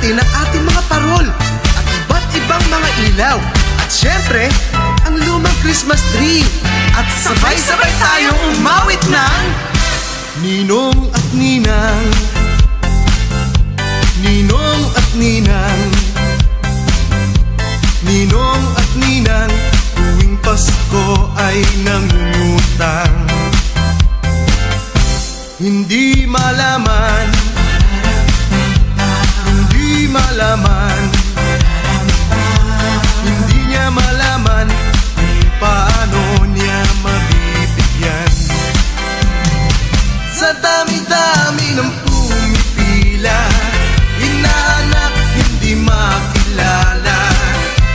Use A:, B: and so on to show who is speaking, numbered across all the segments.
A: natin ang ating mga parol at iba't ibang mga ilaw. At syempre, ang lumang Christmas tree. At sabay-sabay tayong umawit ng Ninong at Ninang, Ninong at Ninang, Ninong at Ninang, tuwing Pasko ay nangungutang. Hindi malaman, hindi malaman, hindi niya malaman kung paano niya mabibigyan. Sa dami-dami ng pumipila, inaanak hindi makilala,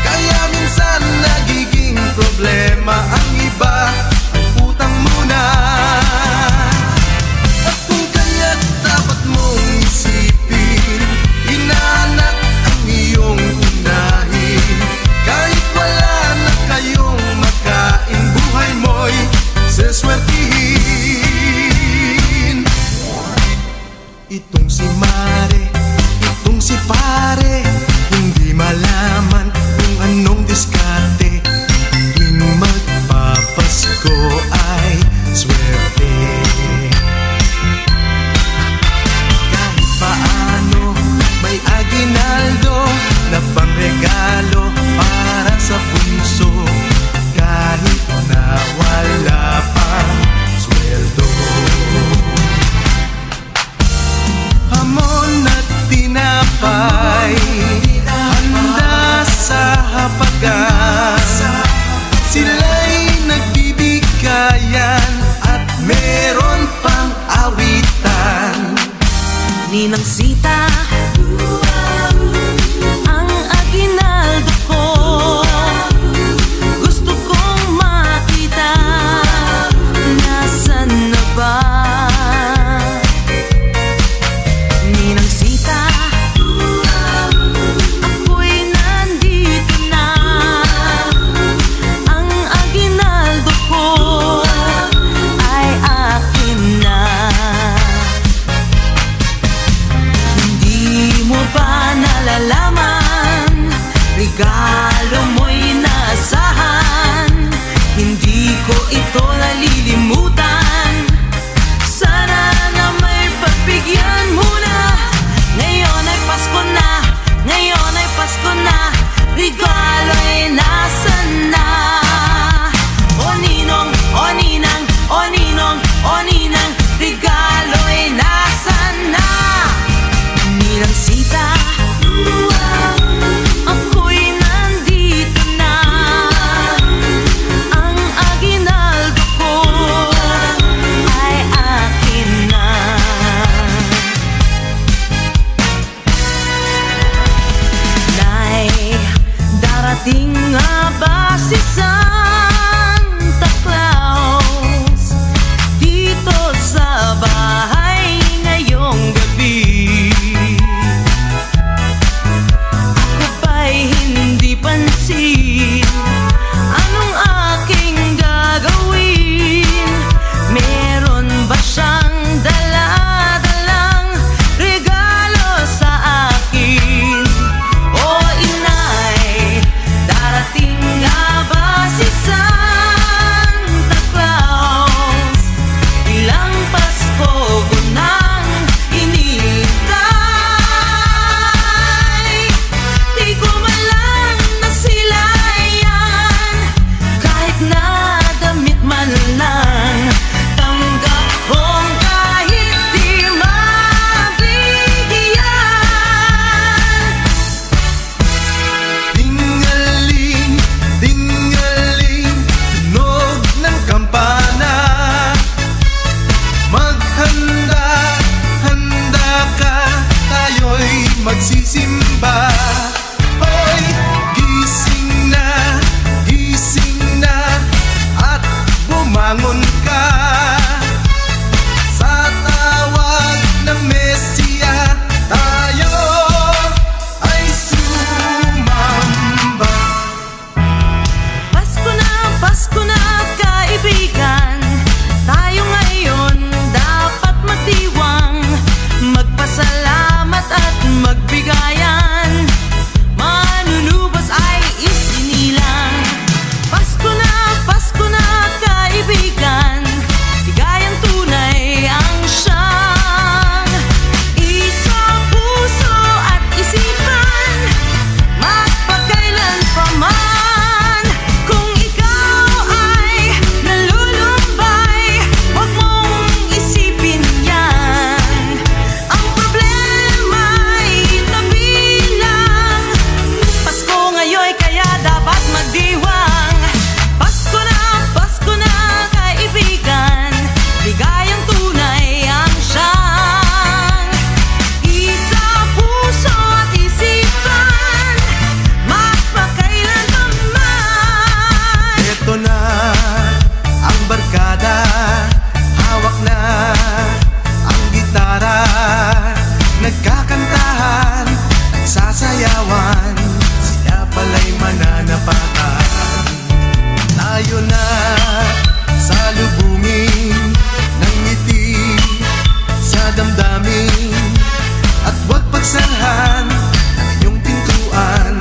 A: kaya minsan nagiging problema ang iba ay utang muna. At kung kaya't dapat mong isipin, inaanak ang iyong unahin. Kahit wala na kayong makain, buhay mo'y seswertihin. Itong si Mare, itong si Pare, hindi malaman kung anong diskarte. Tuwing magpapasko ay swerte. Kahit paano may aginaldo na pangregalo para sa bunso, kahit na wala pang sweldo. Hamon at tinapay, handa sa hapagan, sila'y nagbibigayan at meron pang awitan.
B: Ninang Sita, ang aginaldo ko, gusto kong makita, nasan na ba? Ninang Sita, ako'y nandito na, ang aginaldo ko ay akin na. Hindi mo ba nalalaman, regalo mo'y naasahan, hindi ko ito nalilimutan. Sana na may pagbigyan muna. Ngayon ay Pasko na, ngayon ay Pasko na, regalo ay nasan na? O Ninong, o Ninang, o Ninong, o Ninang, regalo ay nasan na? Ninang Sita, ako'y nandito na, ang aginaldo ko ay akin na. Nay, darating nga ba si Santa Claus dito sa bahay ngayong gabi? Ako ba'y hindi pansin, anong aking gagawin? Meron ba siyang dala-dalang regalo sa akin? O Inay, darating nga ba si Santa Claus? Ilang Pasko ko nang hinihintay, di ko man lang nasilayan, kahit na damit man lang, tanggap kong kahit di mabigyan.
A: Dingaling, dingaling, tunog ng kampana. Maghanda, handa ka, tayo'y magsisimba. Hoy, gising na, at bumangon ka. Sa tawag ng Mesiya, tayo ay sumamba.
B: Pasko na kaibigan, tayo ngayon dapat magdiwang, magpasalamat at magbigayan.
A: sayawan, sila pala'y mananapakan. Tayo na salubungin ng ngiti sa damdamin, at huwag pagsalhan ang iyong pintuan,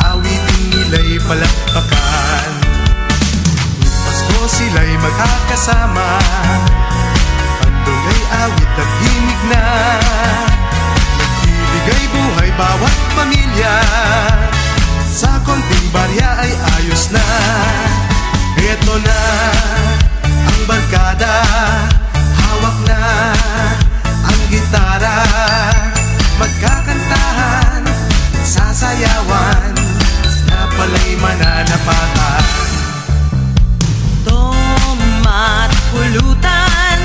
A: awitin nila'y palakpakan. Tuwing Pasko sila'y magkakasama, patuloy awit at himig na, nagbibigay buhay bawat pamilya, sa konting barya ay ayos na. Eto na ang barkada, hawak na ang gitara, magkakantahan, sasayawan, sila pala'y mananapakan.
B: Tomat pulutan,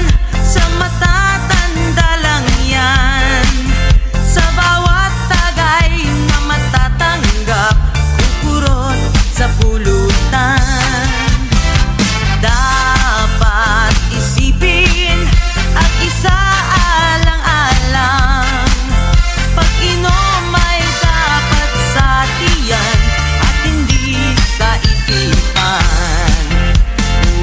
B: sa matatanda lang yan, sa bawat tagay na matatanggap, kukurot sa pulutan. Dapat isipin at isaalang-alang, pag-inom ay dapat sa tiyan at hindi sa isipan,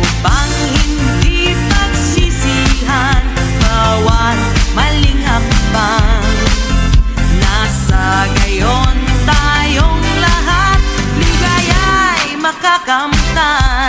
B: upang hindi pagsisihan bawat maling hakbang. Nasa gayon tayong lahat, ligaya'y makakamtan.